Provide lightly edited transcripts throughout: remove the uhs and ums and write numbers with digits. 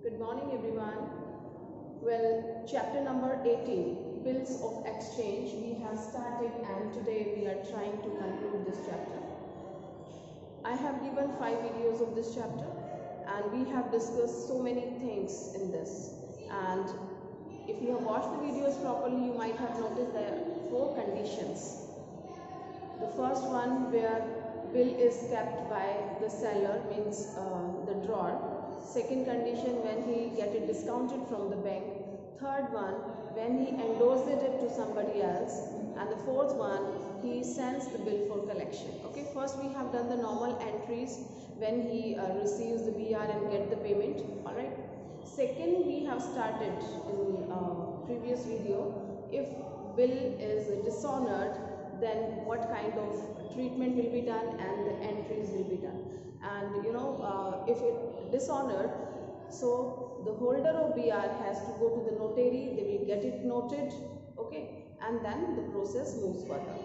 Good morning everyone. Well, chapter number 18, Bills of Exchange, we have started and today we are trying to conclude this chapter. I have given 5 videos of this chapter and we have discussed so many things in this, and if you have watched the videos properly you might have noticed there are 4 conditions. The first one, where bill is kept by the seller, means the drawer. Second condition, when he get it discounted from the bank. Third one, when he endorses it to somebody else. And the fourth one, he sends the bill for collection. Okay, first we have done the normal entries when he receives the BR and get the payment. Alright. Second, we have started in previous video, if bill is dishonored, then what kind of treatment will be done and the entries will be done. And if it dishonored, so the holder of BR has to go to the notary, they will get it noted, okay, and then the process moves further.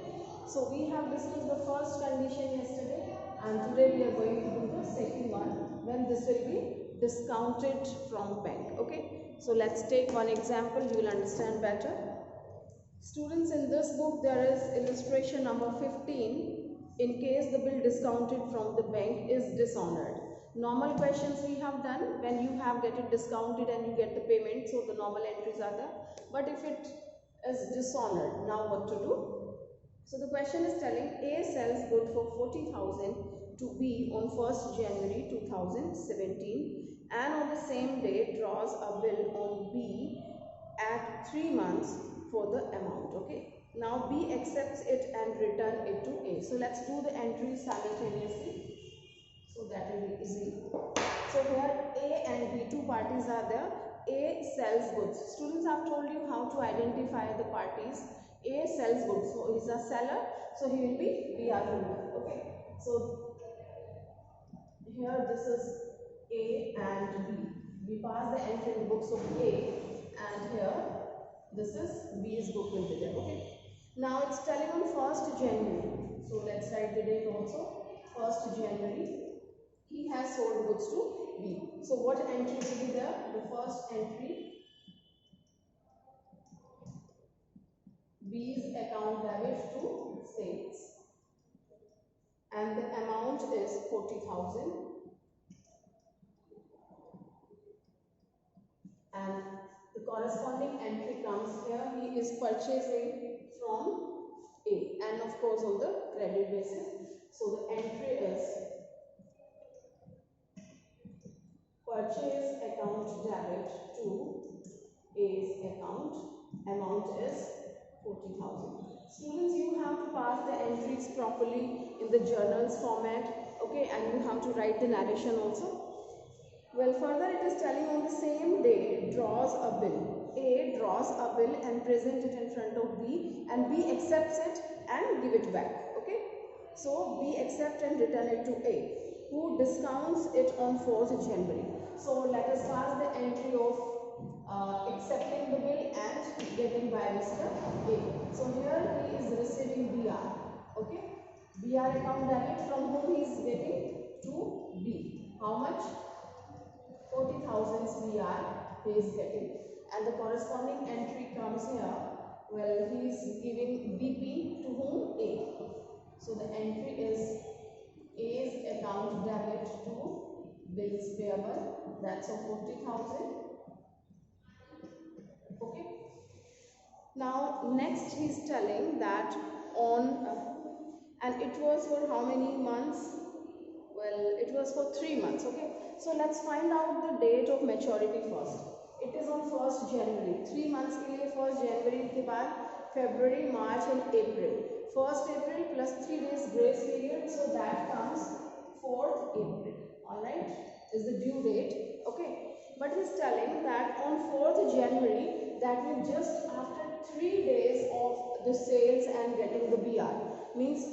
So we have discussed the first condition yesterday, and today we are going to do the second one, when this will be discounted from bank. Okay, so let's take one example, you will understand better. Students, in this book there is illustration number 15. In case the bill discounted from the bank is dishonored. Normal questions we have done when you have get it discounted and you get the payment, so the normal entries are there. But if it is dishonored, now what to do? So the question is telling A sells good for 40,000 to B on 1st January 2017 and on the same day draws a bill on B at 3 months for the amount. Okay, now B accepts it and return it to A. So let's do the entries simultaneously, so that will be easy. So here A and B, two parties are there. A sells goods. Students, have told you how to identify the parties. A sells goods, so he's a seller, so he will be BR holder. Okay, so here this is A and B. We pass the entry in books of A, and here this is B's book will be there. Okay, now it's telling on 1st January, so let's write the date also. 1st January, he has sold goods to B. So what entry will be there? The first entry, B's account debit to sales, and the amount is 40,000, and the corresponding entry comes here. He is purchasing from A, and of course on the credit basis. So the entry is purchase account debit to A's account. Amount is 40,000. Students, you have to pass the entries properly in the journals format. Okay, and you have to write the narration also. Well, further it is telling on the same day draws a bill. A draws a bill and presents it in front of B, and B accepts it and give it back. Okay, so B accepts and return it to A, who discounts it on 4th January. So let us pass the entry of accepting the bill and getting by Mr. A. So here he is receiving BR. Okay, BR account debit, from whom he is getting to B. How much? 40,000 BR he is getting, and the corresponding entry comes here. Well, he is giving BP to whom? A. So the entry is A's account debit to bills payable, that's of 40,000. Okay. Now next he is telling that on and it was for how many months? Well, it was for 3 months. Okay, so let's find out the date of maturity first. It is on 1st January. 3 months के लिए 1st January के बाद February, March and April. 1st April plus 3 days grace period, so that comes 4th April. Alright, is the due date. Okay, but he's telling that on 4th January, that means just after 3 days of the sales and getting the BR, means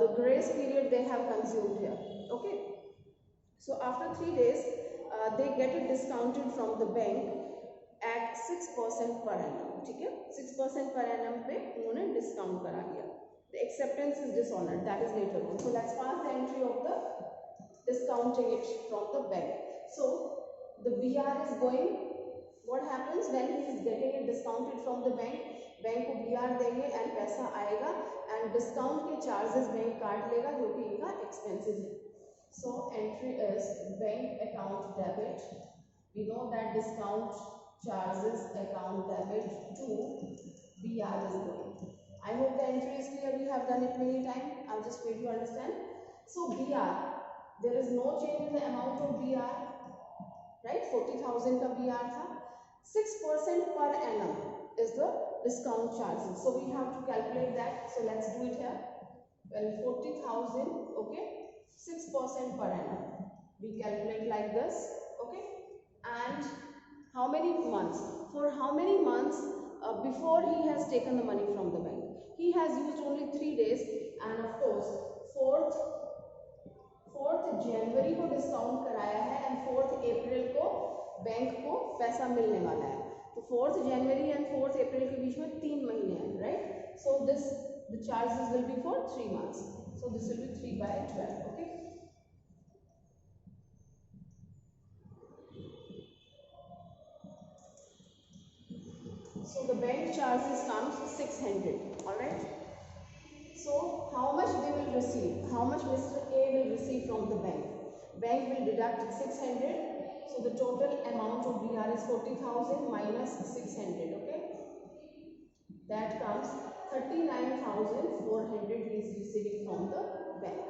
the grace period they have consumed here. Okay, so after 3 days they get it discounted from the bank at 6% per annum. ठीक है, 6% per annum पे उन्होंने discount करा दिया. The acceptance is dishonored, that is later on. So let's pass the entry of the discounting it from the bank. So the BR is going, what happens when he is getting it discounted from the bank, bank को BR देंगे and पैसा आएगा and discount के charges bank काट लेगा जो कि इनका एक्सपेंसेस है. So entry is bank account debit. We know that discount charges account debit to BR is going. I hope the entry is clear. We have done it many times. I'll just wait to understand. So BR, there is no change in the amount of BR, right? 40,000 का BR था. 6% per annum is the discount charges. So we have to calculate that. So let's do it here. Well, 40,000, okay, 6% per annum. We calculate like this, okay, and how many months? For how many months before he has taken the money from the bank? He has used only 3 days, and of course 4th जनवरी को discount कराया है and 4th अप्रैल को bank को पैसा मिलने वाला है. तो 4th जनवरी एंड 4th अप्रैल के बीच में 3 महीने हैं, right? So this the charges will be for 3 months. So this will be 3/12, okay? So the bank charges comes 600, all right? So how much they will receive? How much Mr. A will receive from the bank? Bank will deduct 600. So the total amount of BR is 40,000 minus 600, okay? That comes 39,400 he is receiving from the bank,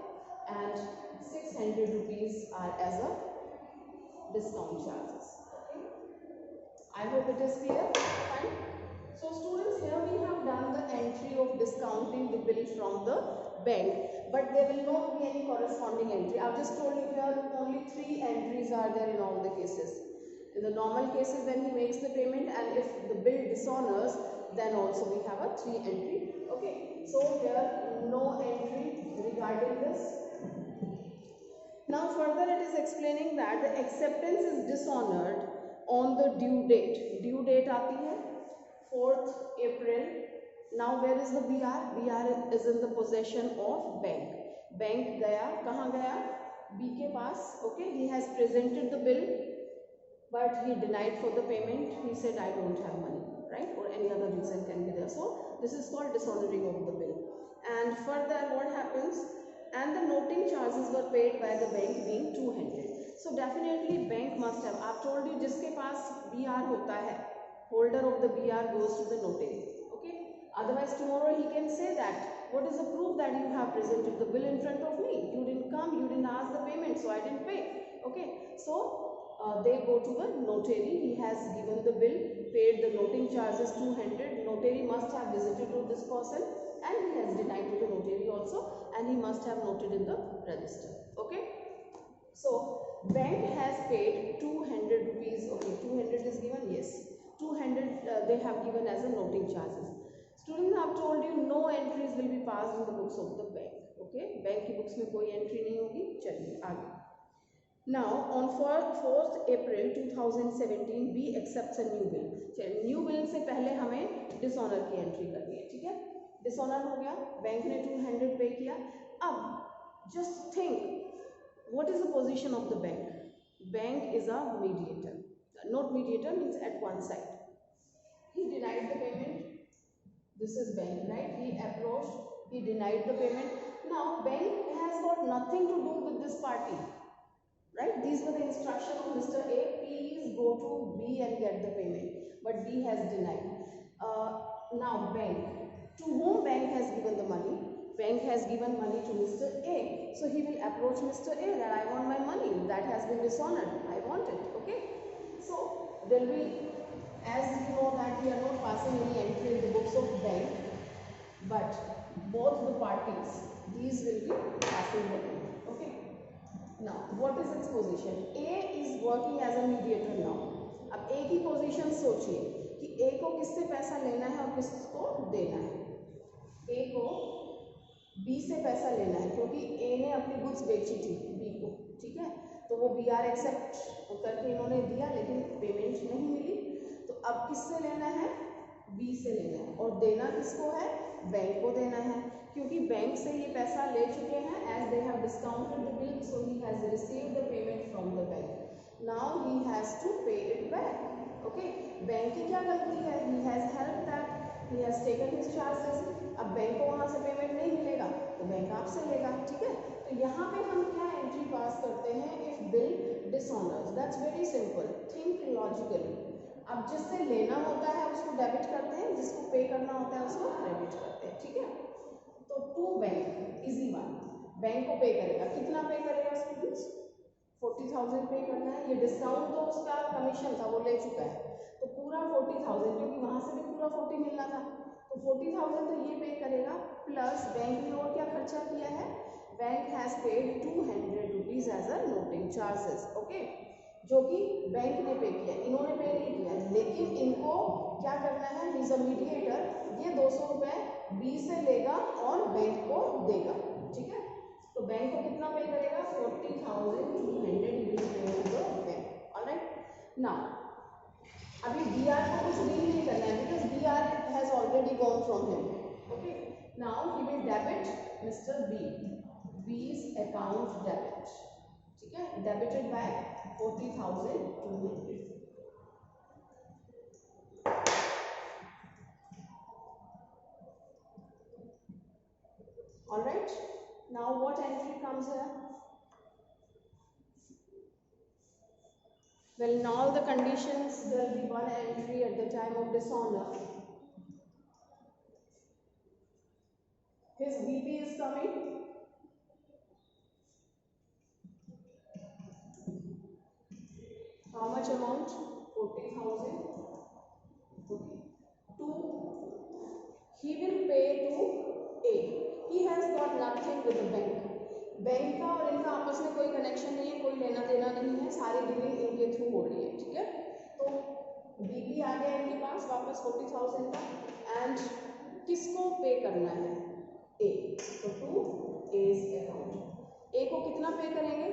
and 600 rupees are as a discount charges, okay? I hope it is clear. Fine. So students, here we have done the entry of discounting the bill from the bank, but there will not be any corresponding entry. I've just told you here only 3 entries are there in all the cases. In the normal cases when he makes the payment, and if the bill dishonors, then also we have a 3 entry. Okay. So here no entry regarding this. Now further it is explaining that the acceptance is dishonored on the due date. Due date आती है 4th April. Now where is the BR? BR is in the possession of bank. Bank गया, कहाँ गया? B के पास. Okay, he has presented the bill, but he denied for the payment. He said I don't have money, right? Or any other reason can be there. So this is called dishonoring of the bill. And further what happens? And the noting charges were paid by the bank being 200. So definitely bank must have. I've told you जिसके पास BR होता है, holder of the BR goes to the notary, okay? Otherwise tomorrow he can say that what is the proof that you have presented the bill in front of me? You didn't come, you didn't ask the payment, so I didn't pay, okay? So they go to the notary. He has given the bill, paid the noting charges 200. Notary must have visited to this person, and he has denied to the notary also, and he must have noted in the register, okay? So bank has paid 200 rupees, okay? 200 is given, yes. 200 they have given as a noting charges. Students, I have told you no entries will be passed in the books of the bank, okay? Bank की books में कोई entry नहीं होगी. चलिए आगे. Now on 4th April 2017 B accepts a new bill. चलिए new bill से पहले हमें dishonor की entry करनी है, ठीक है? Dishonor हो गया, बैंक ने 200 पे किया. अब just think what is the position of the bank? Bank is a mediator. Not mediator means at one side. He denied the payment. This is bank, right? He approached, he denied the payment. Now bank has got nothing to do with this party, right? These were the instructions of Mr. A. Please go to B and get the payment, but B has denied. Now bank, to whom bank has given the money? Bank has given money to Mr. A. So he will approach Mr. A that I want my money. That has been dishonored. I want it, okay? So there will be, as you know that we are not passing any entry in the books of bank, but both the parties, these will be passing the entry, okay? Now what is its position? A is working as a mediator now. अब A की position सोचिए कि A को किससे पैसा लेना है और किसको देना है. A को B से पैसा लेना है क्योंकि A ने अपनी गुड्स बेची थी B को, ठीक है? तो वो BR एक्सेप्ट करके इन्होंने दिया, लेकिन पेमेंट नहीं मिली. तो अब किससे लेना है? B से लेना है. और देना किसको है? बैंक को देना है, क्योंकि बैंक से ये पैसा ले चुके हैं. As they have discounted the bill, so he has received the payment from the bank. Now he has to pay it back. Okay, bank की क्या गलती है? He has helped that, he has taken his charges. अब bank को वहाँ से payment नहीं मिलेगा तो बैंक आपसे लेगा, ठीक है? तो यहाँ पे हम क्या एंट्री पास करते हैं? If bill dishonours, that's very simple, think logically. अब जिससे लेना होता है उसको डेबिट करते हैं, जिसको पे करना होता है उसको क्रेडिट करते हैं, ठीक है? तो to bank, easy one, bank को पे करेगा, कितना पे करेगा स्टूडेंट्स? 40,000 पे करना है। ये डिस्काउंट तो उसका कमीशन था वो ले चुका है, तो पूरा 40,000, क्योंकि वहां से भी पूरा 40 मिलना था, तो 40,000 तो ये पे करेगा, प्लस बैंक ने और क्या खर्चा किया है? Bank has paid 200 rupees as a noting charges, okay, जो कि बैंक ने पे किया, इन्होंने पे नहीं किया, लेकिन इनको क्या करना है? ही इज अ मीडिएटर, ये 200 रुपए बी से लेगा और बैंक को देगा, ठीक है? तो बैंक को कितना पे करेगा? 40,200 बैंक, ऑलराइट। नाउ अभी डीआर को कुछ डील नहीं करना है because DR has already gone from him, okay. Now he will debit mister B, B's account debit, ठीक है, debited by 40,200। All right, now what entry comes here? Well, in all the conditions there will be one entry at the time of dishonor. His BP is coming, how much amount? 40,000, okay. 2, he will pay to A, he has got nothing with the bank, bank का और इनका आपस में कोई connection नहीं है, कोई लेना देना नहीं है, सारी डीलिंग इनके थ्रू हो रही है, ठीक है? तो बीपी आ गया इनके पास वापस 40,000 का, एंड किसको पे करना है? ए, तो टू एज अकाउंट। ए को कितना पे करेंगे?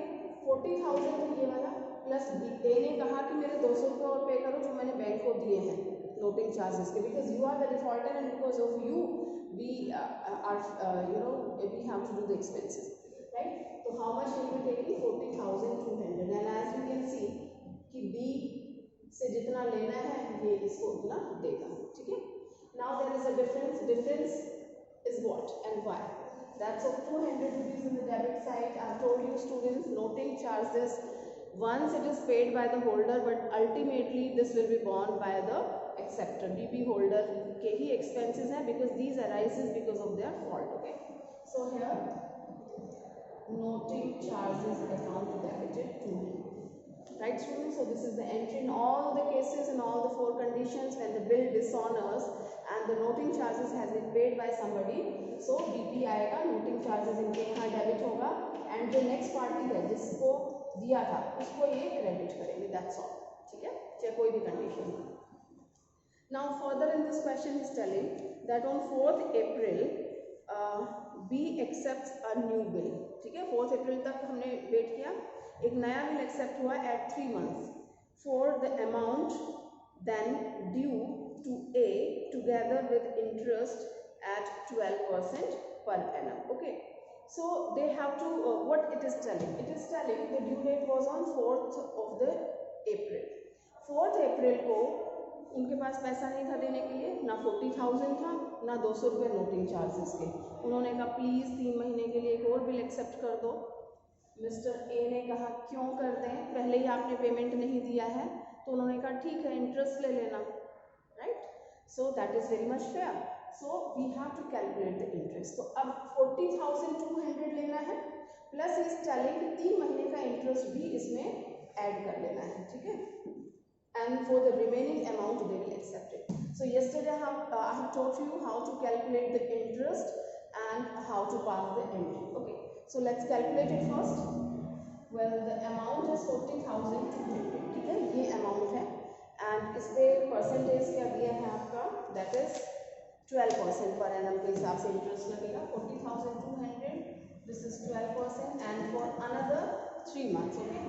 40,000 ये वाला, प्लस ए ने कहा कि मेरे 200 रुपये और पे करो जो मैंने बैंक को दिए हैं नोटिंग चार्जेस के, because you are the defaulter and because of you we are we have to do the expenses, right? So how much will be taking? 40,200, and as you can see कि B से जितना लेना है ये इसको उतना देगा, ठीक है? Now there is a difference is what and why? That's of 200 rupees in the debit side. I have told you students, noting charges, once it is paid by the holder, but ultimately this will be borne by the acceptor, BP holder के ही expenses है, because these arises because of their fault, okay? So here noting charges account debited to him, right students? So this is the entry in all the cases, in all the 4 conditions when the bill dishonors and the noting charges has been paid by somebody, so BP आएगा, noting charges इनके यहाँ debit होगा, and जो next party है जिसको दिया था उसको ये credit करेंगे, that's all, ठीक है? चाहे कोई भी condition। Now further in this question is telling that on 4th April B accepts a new bill, ठीक है? 4th April तक हमने वेट किया, एक नया बिल एक्सेप्ट हुआ at 3 months for the amount then due to A together with interest at 12% per annum, okay? So they have to what it is telling? It is telling the due date was on 4th of the April. 4th April को उनके पास पैसा नहीं था देने के लिए, ना 40,000 था, ना 200 रुपये नोटिंग चार्जेस के। उन्होंने कहा प्लीज़ 3 महीने के लिए एक और बिल एक्सेप्ट कर दो। मिस्टर ए ने कहा क्यों कर दें, पहले ही आपने पेमेंट नहीं दिया है, तो उन्होंने कहा ठीक है इंटरेस्ट ले लेना, right? So that is very much fair, so we have to calculate the interest. तो अब 40,200 लेना है, प्लस इस टेलिंग कि 3 महीने का इंटरेस्ट भी इसमें ऐड कर लेना है, ठीक है? And for the remaining amount they will accept it. So yesterday I have taught you how to calculate the interest and how to pass the entry, okay? So let's calculate it first. Well, the amount is 40,200, ठीक है? ये amount है, and इस पे percentage क्या दिया है आपका? That is 12% per annum के हिसाब से interest लगेगा। 40,200, this is 12%, and for another 3 months, okay?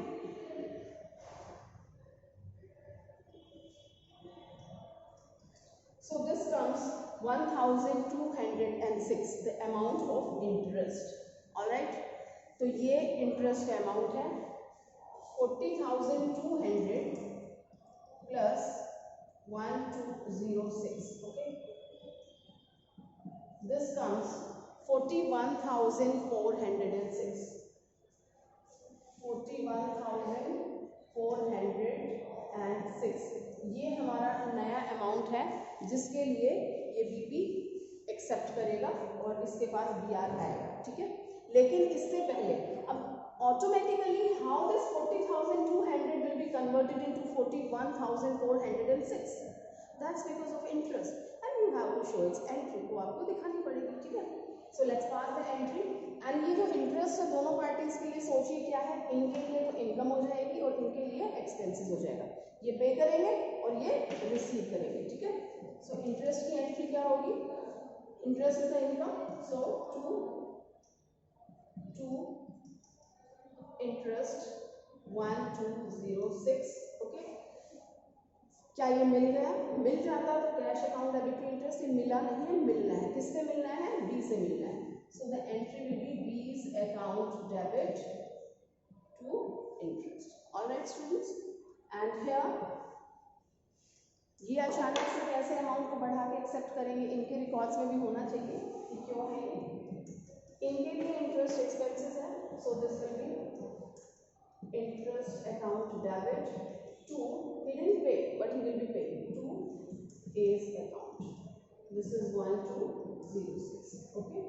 So this comes 1,206, the amount of interest, all right? तो ये interest का amount है 40,200 plus 1206. Okay, this comes 41,406. 41,406 ये हमारा नया अमाउंट है जिसके लिए ये बीपी एक्सेप्ट करेगा और इसके पास बीआर आएगा, ठीक है। लेकिन इससे पहले अब automatically how this 40,200 will be converted into 41,406, that's because of interest and you have to show its entry, वो आपको दिखानी पड़ेगी, ठीक है। So let's pass the entry and ये जो इंटरेस्ट है दोनों पार्टीज के लिए सोचिए क्या है, इनके लिए तो इनकम हो जाएगी और इनके लिए एक्सपेंसेस हो जाएगा, ये पे करेंगे और ये रिसीव करेंगे, ठीक है। सो इंटरेस्ट की एंट्री क्या होगी, interest is the income, so to interest 1206, okay. क्या ये मिल गया, मिल जाता तो cash account debit to interest, ये मिला नहीं है, मिलना है, किससे मिलना है, बी से मिलना है। So the entry will be B's account debit to interest. Alright students, and here ये अचानक से कैसे अमाउंट को बढ़ा के एक्सेप्ट करेंगे, इनके रिकॉर्ड्स में भी होना चाहिए कि क्यों है ये, इनके लिए इंटरेस्ट एक्सपेंसेस है, so this will be interest account debit to, he didn't pay but he will be paying to A's account. This is 1206, okay.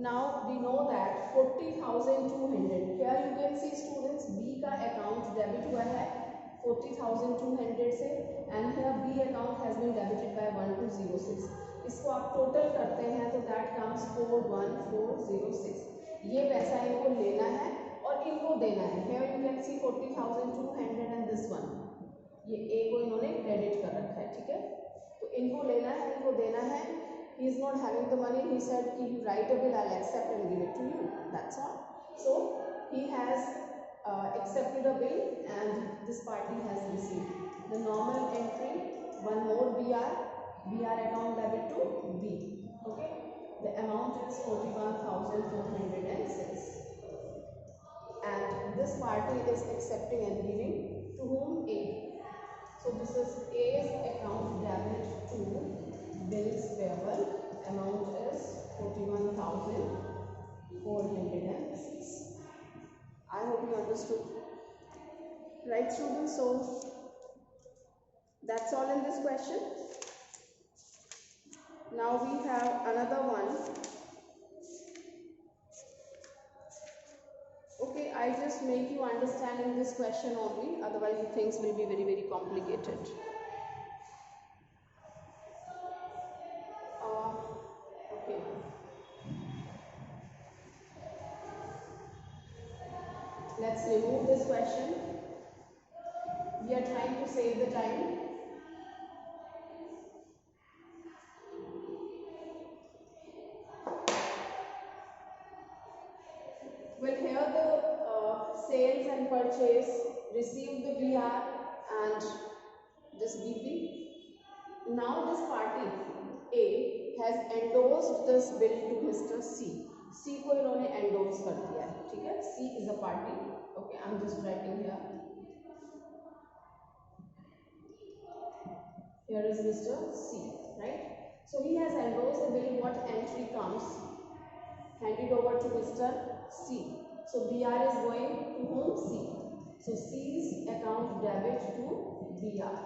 Now we know that 40,200, here you can see students B का account debit हुआ है 40,200 से and here B account has been debited by 1206. इसको आप total करते हैं तो that comes 41406। ये पैसा इनको लेना है और इनको देना है। Here you can see 40,200 and this one, ये ए को इन्होंने क्रेडिट कर रखा है, ठीक है। तो इनको लेना है, इनको देना है। He is not having the money, he said कि you write a bill, I will accept and give it to you, that's all. So he has accepted a bill and this party has received the normal entry, one more BR account debit to B, okay. The amount is 41,406 and this party is accepting and giving to whom, A. So this is A's account debit to bills payable, amount is 41,406. I hope you understood, right students? So that's all in this question. Now we have another one. Okay, I just make you understand in this question only, otherwise the things will be very, very complicated. Okay. Let's remove this question. We are trying to save the time. Well, here the sales and purchase received the BR and this BP. Now this party A has endorsed this bill to Mr. C. C को इन्होंने endorse कर दिया है, ठीक है। C is a party. Okay, I'm just writing here. Here is Mr. C, right? So he has endorsed the bill. What entry comes? Handed over to Mr. C. So BR is going to whom? C. So C's account debit to BR.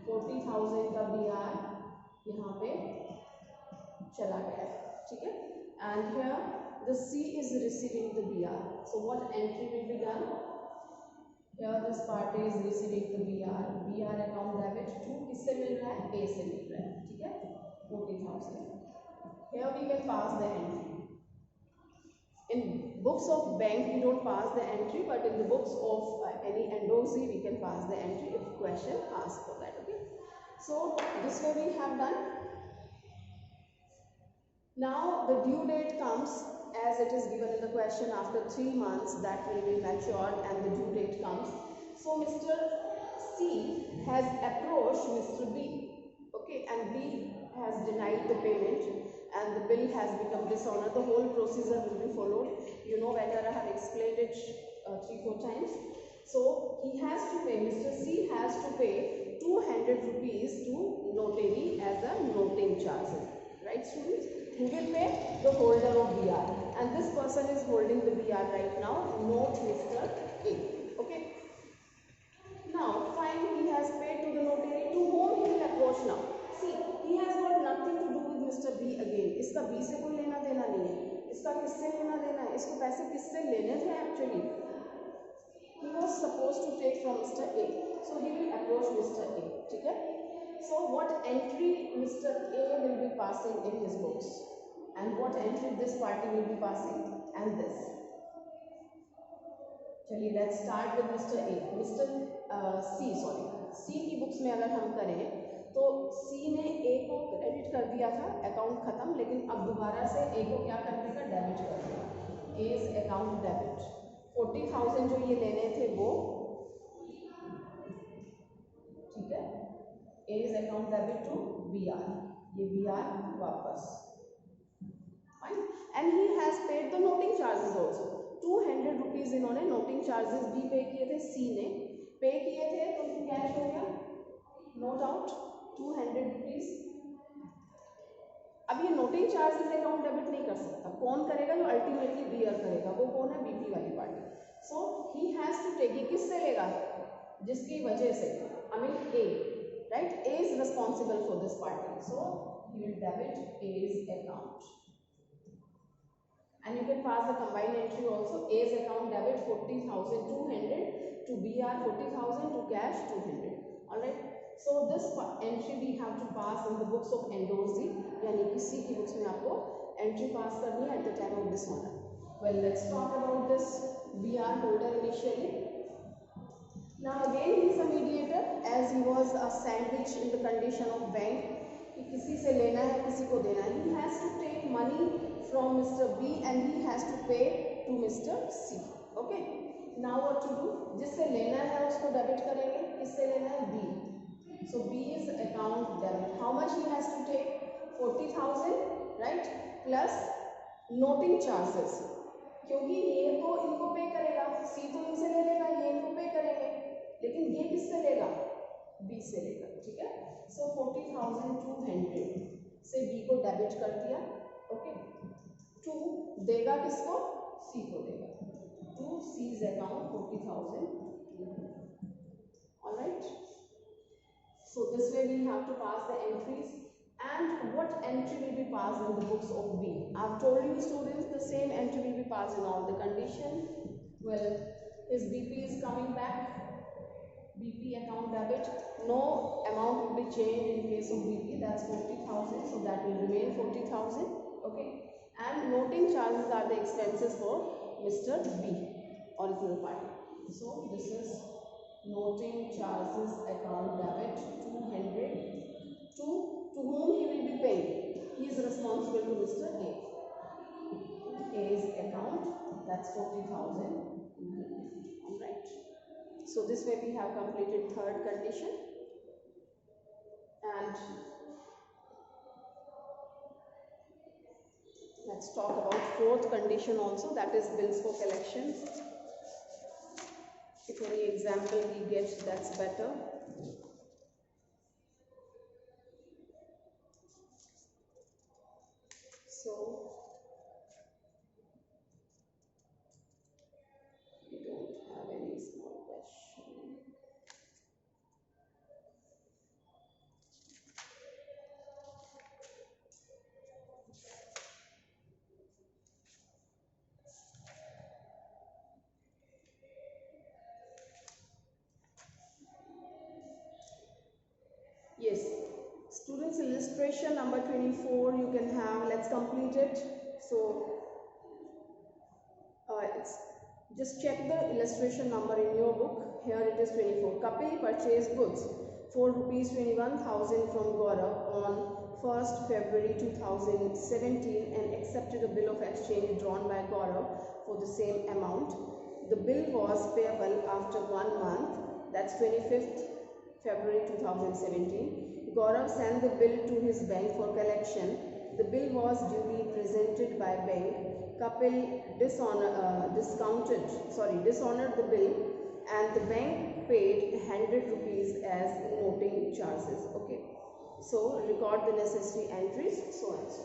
40,000 का BR यहाँ पे चला गया है, ठीक है। And here the C is receiving the BR. So what entry will be done? Here this party is receiving the BR. BR account debit to किससे मिल रहा है? A से मिल रहा है, ठीक है। 40,000. Here we can pass the entry. In books of bank we don't pass the entry, but in the books of any endorsee we can pass the entry if question asks for that, okay. So this way we have done. Now the due date comes as it is given in the question, after 3 months that will be matured and the due date comes. So Mr. C has approached Mr. B, okay, and B has denied the payment. and the bill has become dishonored, the whole procedure will be followed. You know better, I have explained it 3-4 times. So he has to pay, Mr. C has to pay 200 rupees to notary as a noting charges. Right, students? Who will pay? The holder of BR. And this person is holding the BR right now. Note Mr. A. Okay. Now, fine, he has paid to the notary. To whom he will approach now? See, he has got nothing to do with Mr. B again. इसका B से कोई लेना देना नहीं है. इसका किससे लेना देना है? इसको पैसे किससे लेने थे actually? He was supposed to take from Mr. A. So he will approach Mr. A. ठीक है? So what entry Mr. A will be passing in his books, and what entry this party will be passing, and this. चलिए, let's start with Mr. A. Mr. C की books में अगर हम करें तो C ने A को credit कर दिया था, अकाउंट खत्म, लेकिन अब दोबारा से A को क्या कर देगा? डेबिट कर देगा. A's account debit. 40,000 जो ये लेने थे वो, ठीक है, A's account debit to BR, ये BR वापस. Fine. And he has paid the noting charges also. 200 rupees इन्होंने नोटिंग चार्जेस भी पे किए थे, C ने पे किए थे, तो कैश हो गया, नो डाउट 200 रुपीज. अब ये नोटिंग चार्जेस अकाउंट डेबिट नहीं कर सकता. कौन करेगा? जो अल्टीमेटली बीयर करेगा. वो कौन है? बीपी वाली party. So he has to take. ये किससे लेगा? जिसकी वजह से, I mean A, right? A is responsible for this party, so he will debit A's account. And you can pass the combined entry also. A's account debit 40,200 to BR 40,000 to cash 200. Alright. So this entry we have to pass in the books of endorsee. यानी कि C की books में आपको entry pass करनी है at the time of dishonor. Well, let's talk about this BR holder initially. Now again he is a mediator, as he was a sandwich in the condition of bank. कि किसी से लेना है, किसी को देना है. He has to take money from Mr. B and he has to pay to Mr. C. Okay. Now what to do? जिससे लेना है उसको डेबिट करेंगे. किससे लेना है? B. So B is account debit. How much he has to take? 40,000, right? Plus noting charges. क्योंकि ये तो इनको पे करेगा, C तो इनसे ले लेगा, ये इनको पे करेंगे, लेकिन ये किससे लेगा? B से लेगा. ठीक है. So 40,200 से B को डेबिट कर दिया. ओके. टू देगा किसको? C को देगा. To C's account 40,000. Alright. So this way we have to pass the entries. And what entry will be passed in the books of B? I've told you students, the same entry will be passed in all the condition. Well, his BP is coming back. BP account debit. No amount will be changed in case of BP. That's 40,000. So that will remain 40,000. Okay. And noting charges are the expenses for Mr. B, original party. So this is noting charges account debit 200 to whom he will be paying. He is responsible to Mr. A. A's account, that's 40,000. Alright. So this way we have completed third condition. And let's talk about fourth condition also, that is bills for collections. If any example we get, that's better. So we don't have any small question. Yes, students, illustration number 24 you can have. Let's complete it. So it's just check the illustration number in your book. Here it is 24. Kapil purchased goods for rupees 21,000 from Gaurav on 1st February 2017 and accepted a bill of exchange drawn by Gaurav for the same amount. The bill was payable after 1 month, that's 25th February 2017. Gaurav sent the bill to his bank for collection the bill was duly presented by bank. Kapil dishonored the bill, and the bank paid 100 rupees as noting charges. Okay, so record the necessary entries, so and so.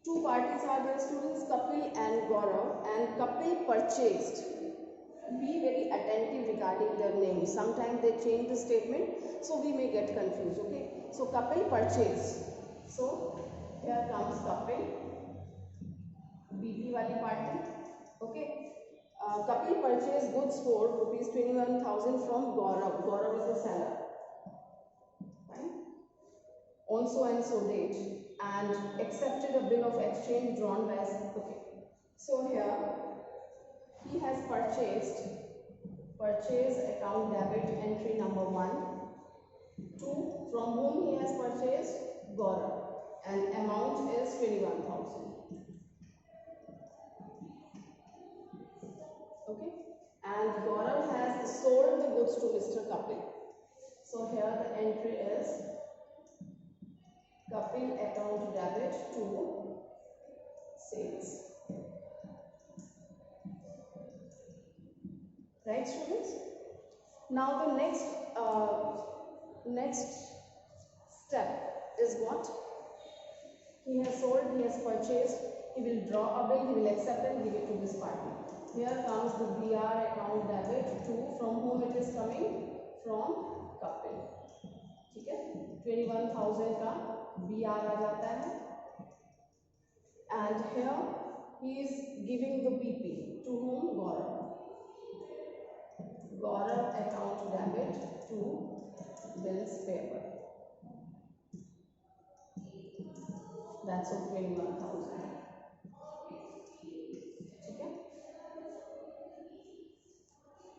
Two parties are there, students, Kapil and Gaurav, and Kapil purchased. Be very attentive regarding their names. Sometimes they change the statement, so we may get confused. Okay, so Kapil purchased. So here comes Kapil, BP wali party. Okay, Kapil purchased goods for rupees 21,000 from Gaurav. Gaurav is the seller. Fine. On so and so date, and accepted a bill of exchange drawn by. Okay, so here he has purchase account debit entry number 1. 2, from whom he has purchased? Gaurav, and amount is 21,000. Okay, and Gaurav has sold the goods to Mr. Kapil. So here the entry is Kapil account debit to sales. Right, students? Now the next step is what? He has sold, he has purchased, he will draw a bill, he will accept and give it to this party. Here comes the BR account debit to, from whom it is coming? From Kapil. ठीक है, 21,000 का BR आ जाता है, and here he is giving the BP to whom? Gaurav. Gaurav account debit to bills payable. That's of 21,000. Okay.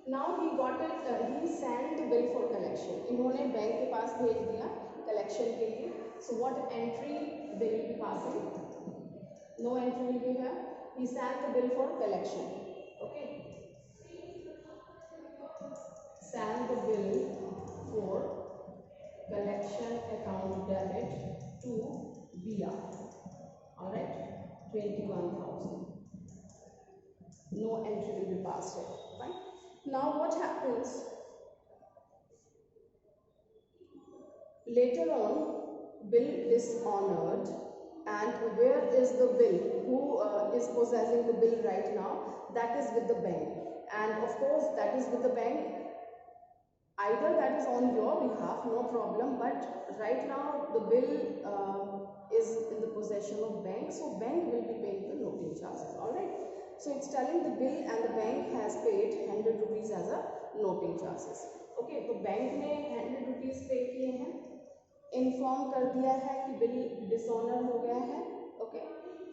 Now he got it. He sent the bill for collection. इन्होंने bank के पास भेज दिया collection के लिए. So what entry they will be passing? No entry will be here. He sent the bill for collection. Okay. Send the bill for collection account debit to BR. Alright, 21,000. No entry will be passed here. Fine. Now what happens? Later on, bill dishonored, and where is the bill? Who is possessing the bill right now? That is with the bank, and of course that is with the bank. Either that is on your behalf, no problem, but right now the bill is in the possession of bank, so bank will be paying the noting charges. Alright, so it's telling the bill and the bank has paid 100 rupees as a noting charges. Okay, तो bank ने 100 rupees पे किए हैं, inform कर दिया है कि bill dishonour हो गया है. Okay,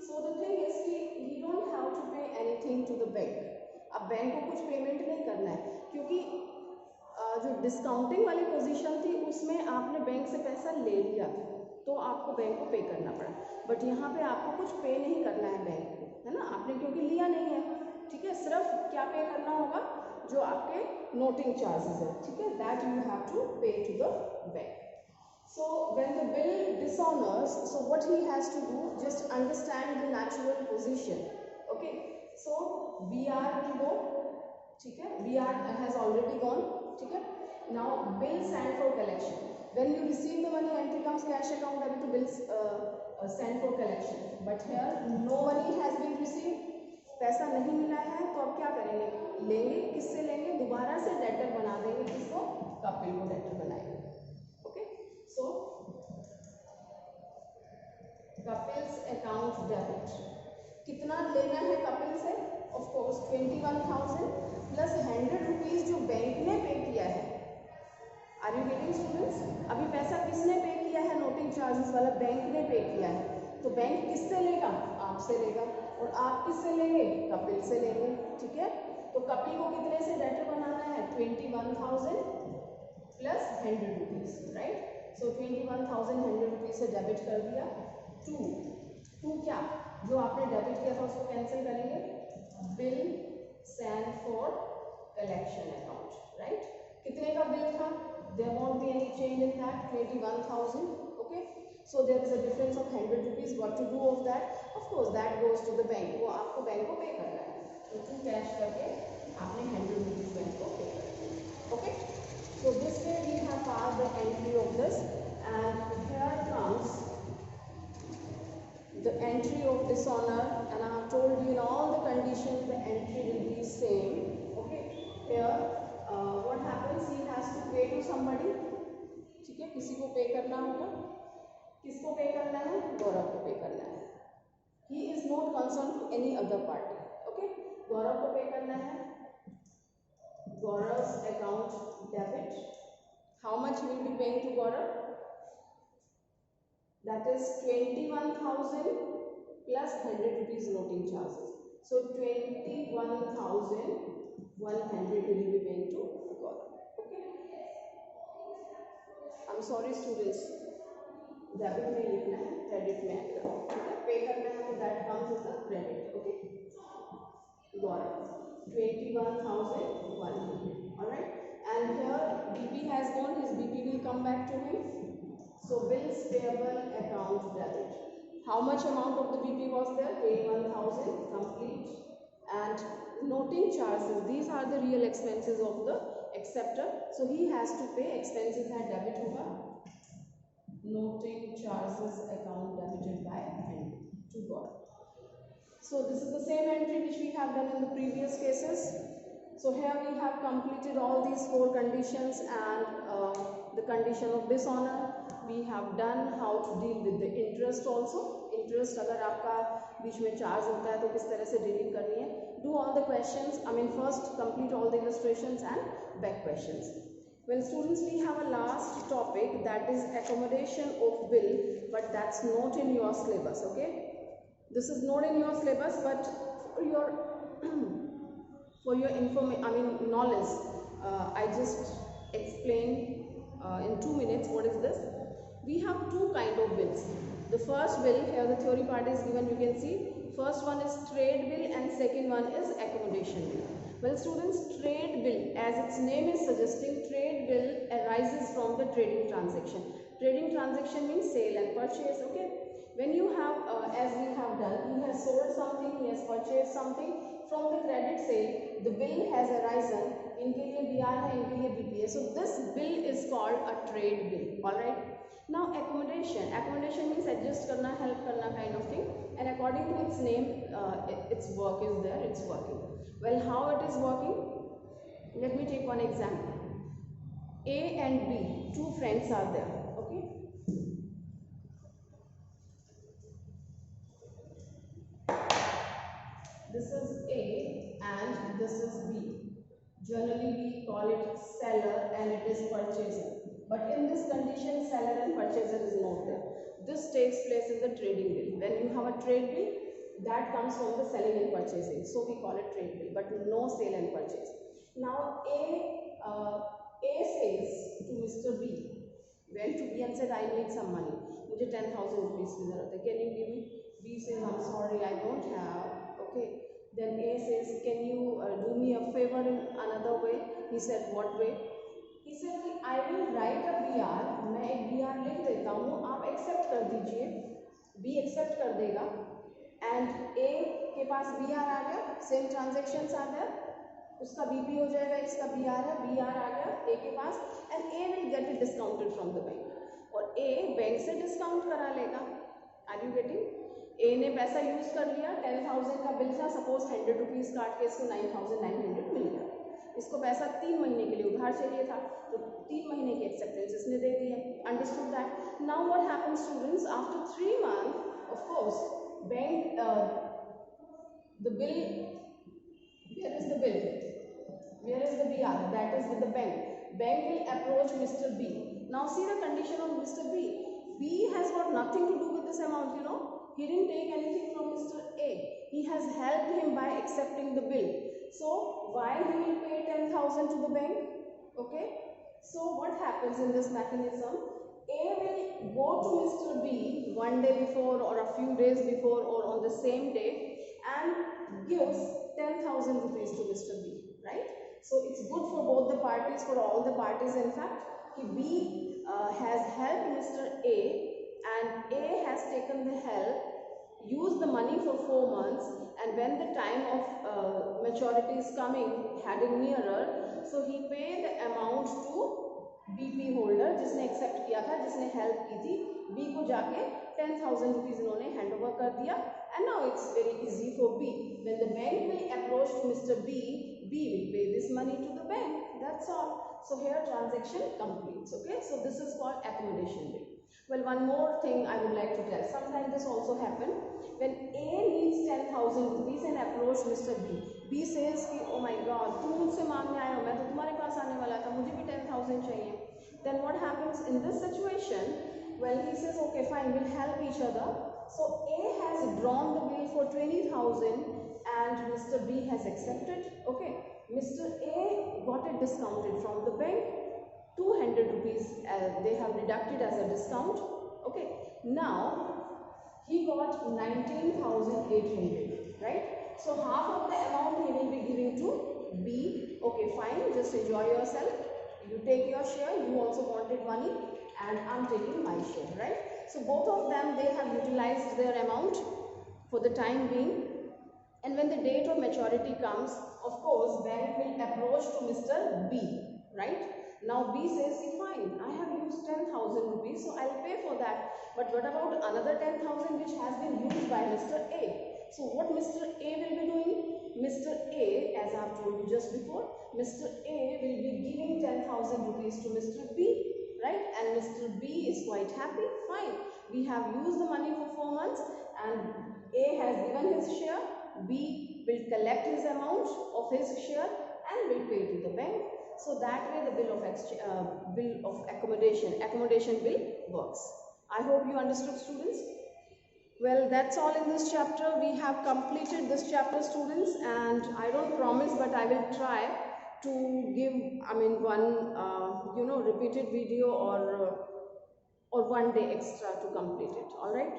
so the thing is कि you don't have to pay anything to the bank. अब बैंक को कुछ पेमेंट नहीं करना है, क्योंकि जो डिस्काउंटिंग वाली पोजीशन थी उसमें आपने बैंक से पैसा ले लिया था, तो आपको बैंक को पे करना पड़ा. बट यहाँ पे आपको कुछ पे नहीं करना है बैंक को, है ना, आपने क्योंकि लिया नहीं है. ठीक है, सिर्फ क्या पे करना होगा? जो आपके नोटिंग चार्जेस है. ठीक है, that you have to pay to the bank. So when the bill dishonors, so what he has to do, just understand the natural position. Okay, so BR will go. ठीक है, BR has already gone. ठीक है, now bill sent for collection. When you receive the money, entry comes cash account debit to bills sent for collection. But here no money has been received. पैसा नहीं मिला है, तो अब क्या करेंगे? लेंगे, किससे लेंगे? दोबारा से डेटर बना देंगे. किसको? कपिल को डेटर बनाएंगे. Okay, so Kapil's account debit कितना लेना है कपिल से? ऑफ कोर्स 21,000 प्लस 100 रुपीज जो बैंक ने पे किया है. Are you getting students? अभी पैसा किसने पे किया है? नोटिंग चार्जेस वाला बैंक ने पे किया है. तो बैंक किससे लेगा? आपसे लेगा. और आप किससे लेंगे? कपिल से लेंगे. ठीक है, तो कपिल को कितने से डेटर बनाना है? 21,000 प्लस 100 रुपीज. राइट, सो 21,100 रुपीज से डेबिट कर दिया। टू क्या, जो आपने डेबिट किया था उसको कैंसिल करेंगे, bill sent for collection account, right. कितने का बिल था, there won't be any change in that, 21,000, okay. So there is a difference of 100 rupees. What to do of that? Of course, that goes to the bank. वो आपको bank को pay करना है, तो to cash करके आपने 100 rupees bank को pay करना है, okay? So this way we have passed the entry of this, and here comes the entry of dishonor, and I have told you in all the conditions the entry will be same, okay? Here what happens, he has to pay to somebody, ठीक है, किसी को pay करना होगा। किसको पे करना है, गौरव को पे करना है। He is not concern to any other party, okay. Gaurav को पे करना है, Gaurav's account debit. How much will be paying to Gaurav, that is 21,000 plus 100 rupees noting charges, so 21,100 will be paying to Gaurav, okay. I am sorry students, debit में लिखना है, credit में आएगा, ठीक है। पे करना है तो that comes as a credit, okay. Gaurav 21,100, alright. And here BP has gone, his BP will come back to him, so bills payable account debit. How much amount of the BP was there, 21,000 complete. And noting charges, these are the real expenses of the acceptor, so he has to pay, expenses है debit होगा, noting charges account debited by hand to God. So this is the same entry which we have done in the previous cases. So here we have completed all these 4 conditions, and the condition of dishonor we have done, how to deal with the interest also. Interest अगर आपका बीच में charge होता है तो किस तरह से dealing करनी है. Do all the questions, I mean first complete all the illustrations and back questions. Well students, we have a last topic, that is accommodation of bill, but that's not in your syllabus, okay. This is not in your syllabus, but for your knowledge, I just explain in 2 minutes what is this. We have 2 kind of bills. The first bill, here the theory part is given, you can see. First one is trade bill and second one is accommodation bill. Well students, trade bill, as its name is suggesting, trade bill arises from the trading transaction. Trading transaction means sale and purchase, okay. When you have, as we have done, he has sold something, he has purchased something, from the credit sale, the bill has arisen, इनके लिए BR है, इनके लिए BP है, so this bill is called a trade bill, alright. Now accommodation, accommodation means adjust करना, help करना kind of thing, and according to its name, its work is there, it's working. Well, how it is working? Let me take one example. A and B, 2 friends are there, okay. This is A and this is B. Generally we call it seller and it is purchaser, but in this condition seller and purchaser is not there. This takes place in the trading bill. When you have a trade bill, that comes from the selling and purchasing, so we call it trade bill, but no sale and purchase. Now A says to Mr. B, went to B and said, I need some money, मुझे 10,000 rupees की ज़रूरत है, can you give me? B says, I'm sorry, I don't have, okay. Then A says, can you do me a favor in another way? He said, what way? He said, I will write a BR, मैं एक BR लिख देता हूँ, आप accept कर दीजिए. B accept कर देगा, and A के पास BR आ गया, same transactions आ गया, उसका BP हो जाएगा, इसका BR है, BR आ गया A के पास, and A will get it discounted from the bank, और A बैंक से discount करा लेगा. Are you getting? A ने पैसा यूज कर लिया, 10,000 का बिल था, सपोज 100 रुपीज काट के इसको 9,900 मिल गया. इसको पैसा 3 महीने के लिए उधार चाहिए था, तो 3 महीने की एक्सेप्टेंस इसने दे दी है. Understood that. Now what happens students, after 3 months, of course bank, the bill, where is the bill, where is the BR, that is with the bank. Bank will approach Mr. B. Now see the condition of Mr. B. B has got nothing to do with this amount, you know. He didn't take anything from Mr. A. He has helped him by accepting the bill. So why he will pay 10,000 to the bank? Okay. So what happens in this mechanism? A will go to Mr. B one day before or a few days before or on the same day and gives 10,000 rupees to Mr. B, right? So it's good for both the parties, for all the parties in fact. B has helped Mr. A and A has taken the help, used the money for 4 months, and when the time of maturity is coming, heading nearer, so he paid the amount to BP holder जिसने accept किया था, जिसने help की थी, B को जाके 10,000 rupees इन्होंने hand over कर दिया. And now it's very easy for B. When the bank will approach to mister B, B will pay this money to the bank. That's all. So here transaction completes. Okay, so this is called accommodation bill. Well, one more thing I would like to tell. Sometimes this also happen when A needs 10,000 rupees and approach Mr. B. B says कि oh my God, तुम मुझसे मांगने आए हो, मैं तो तुम्हारे पास आने वाला था, मुझे भी 10,000 चाहिए. Then what happens in this situation? Well, he says okay fine, we'll help each other. So A has drawn the bill for 20,000 and Mr. B has accepted. Okay, Mr. A got it discounted from the bank. 200 rupees they have deducted as a discount. Okay, now he got 19,800, right? So half of the amount he will be giving to B. Okay fine, just enjoy yourself, you take your share, you also wanted money and I'm taking my share, right? So both of them, they have utilized their amount for the time being, and when the date of maturity comes, of course bank will approach to Mr. B, right? Now B says fine, I have used 10,000 rupees, so I'll pay for that, but what about another 10,000 which has been used by Mr. A? So what Mr. A will be doing? Mr. A, as I have told you just before, Mr. A will be giving 10,000 rupees to Mr. B, right? And Mr. B is quite happy. Fine, we have used the money for 4 months and A has given his share. B will collect his amount of his share and will pay to the bank. So that way the bill of accommodation bill works. I hope you understood, students. Well, that's all in this chapter. We have completed this chapter, students, and I don't promise, but I will try to give one repeated video or one day extra to complete it. All right,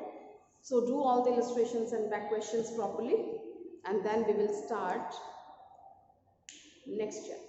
so do all the illustrations and back questions properly, and then we will start next chapter.